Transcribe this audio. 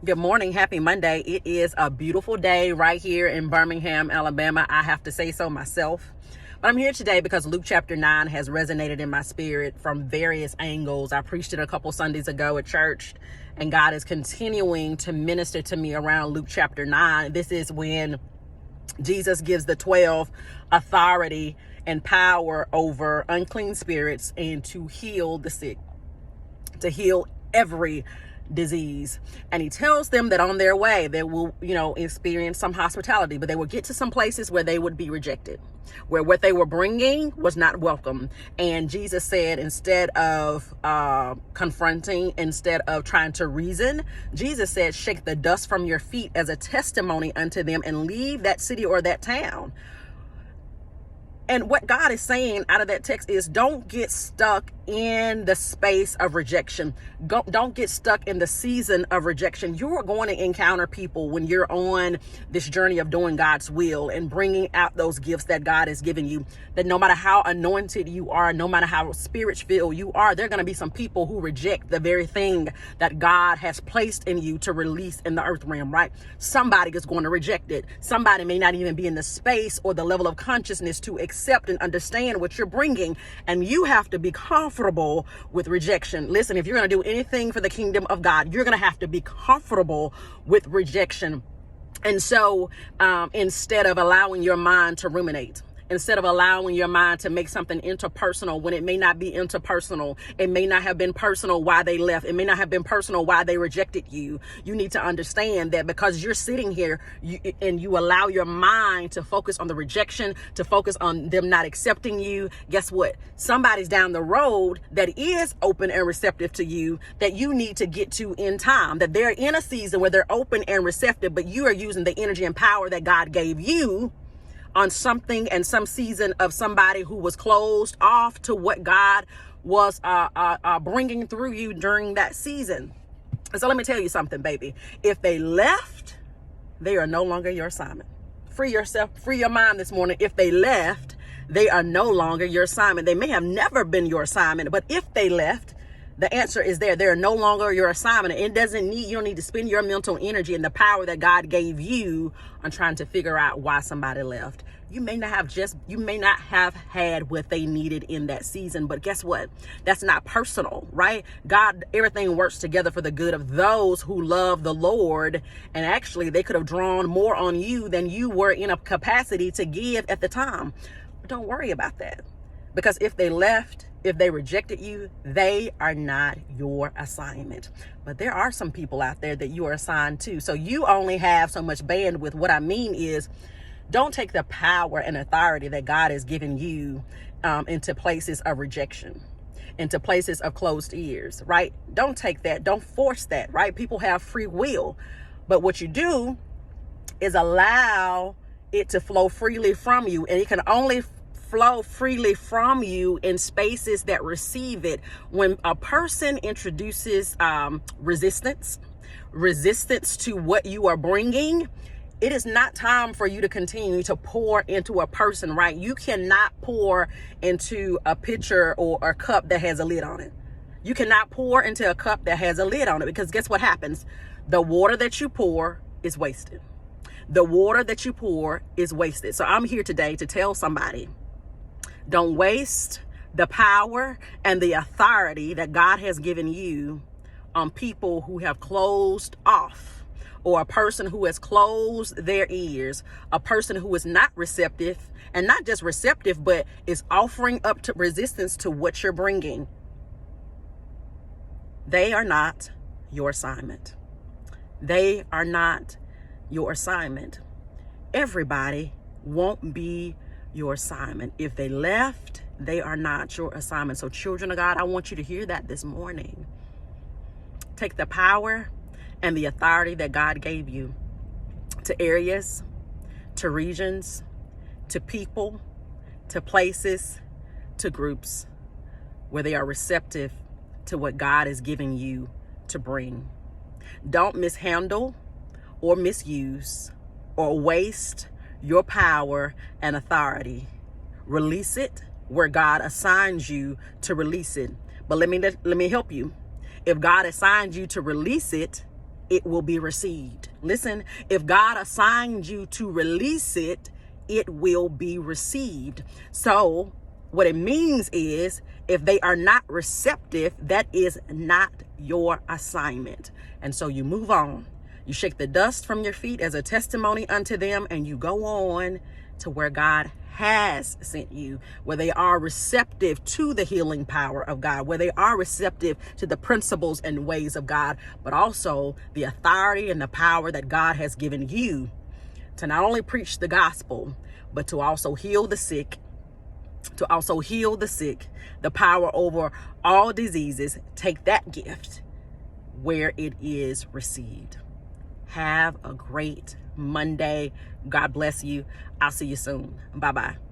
Good morning. Happy Monday. It is a beautiful day right here in Birmingham, Alabama. I have to say so myself. But I'm here today because Luke chapter 9 has resonated in my spirit from various angles. I preached it a couple Sundays ago at church, and God is continuing to minister to me around Luke chapter 9. This is when Jesus gives the 12 authority and power over unclean spirits and to heal the sick, to heal every disease. And he tells them that on their way they will, experience some hospitality, but they will get to some places where they would be rejected, where what they were bringing was not welcome. And Jesus said, instead of confronting, instead of trying to reason, Jesus said, shake the dust from your feet as a testimony unto them and leave that city or that town. And what God is saying out of that text is, don't get stuck in the space of rejection. Don't get stuck in the season of rejection. You are going to encounter people when you're on this journey of doing God's will and bringing out those gifts that God has given you, that no matter how anointed you are, no matter how spirit-filled you are, there are going to be some people who reject the very thing that God has placed in you to release in the earth realm, right? Somebody is going to reject it. Somebody may not even be in the space or the level of consciousness to accept and understand what you're bringing, and you have to be comfortable with rejection. Listen, if you're going to do anything for the kingdom of God, you're going to have to be comfortable with rejection. And so instead of allowing your mind to ruminate, instead of allowing your mind to make something interpersonal when it may not be interpersonal, it may not have been personal why they left, it may not have been personal why they rejected you. You need to understand that because you're sitting here and you allow your mind to focus on the rejection, to focus on them not accepting you, guess what? Somebody's down the road that is open and receptive to you that you need to get to in time, that they're in a season where they're open and receptive, but you are using the energy and power that God gave you on something and some season of somebody who was closed off to what God was bringing through you during that season. So let me tell you something, baby. If they left, they are no longer your assignment. Free yourself, free your mind this morning. If they left, they are no longer your assignment. They may have never been your assignment, but if they left, the answer is there. They're no longer your assignment. You don't need to spend your mental energy and the power that God gave you on trying to figure out why somebody left. You may not have had what they needed in that season, but guess what? That's not personal, right? God, everything works together for the good of those who love the Lord. And actually, they could have drawn more on you than you were in a capacity to give at the time. But don't worry about that. Because if they left, if they rejected you, they are not your assignment. But there are some people out there that you are assigned to. So you only have so much bandwidth. What I mean is, don't take the power and authority that God has given you into places of rejection, into places of closed ears, right? Don't take that. Don't force that, right? People have free will. But what you do is allow it to flow freely from you. And it can only flow freely from you in spaces that receive it. When a person introduces resistance to what you are bringing, it is not time for you to continue to pour into a person, right? You cannot pour into a pitcher or a cup that has a lid on it. You cannot pour into a cup that has a lid on it, because guess what happens? The water that you pour is wasted. The water that you pour is wasted. So I'm here today to tell somebody, don't waste the power and the authority that God has given you on people who have closed off, or a person who has closed their ears, a person who is not receptive, and not just receptive, but is offering up to resistance to what you're bringing. They are not your assignment. They are not your assignment. Everybody won't be your assignment. If they left, they are not your assignment. So children of God, I want you to hear that this morning. Take the power and the authority that God gave you to areas, to regions, to people, to places, to groups where they are receptive to what God is giving you to bring. Don't mishandle or misuse or waste your power and authority. Release it where God assigns you to release it. But let me help you. If God assigns you to release it, it will be received. Listen, if God assigned you to release it, it will be received. So what it means is, if they are not receptive, that is not your assignment. And so you move on. You shake the dust from your feet as a testimony unto them, and you go on to where God has sent you, where they are receptive to the healing power of God, where they are receptive to the principles and ways of God, but also the authority and the power that God has given you to not only preach the gospel, but to also heal the sick, the power over all diseases. Take that gift where it is received. Have a great Monday. God bless you. I'll see you soon. Bye-bye.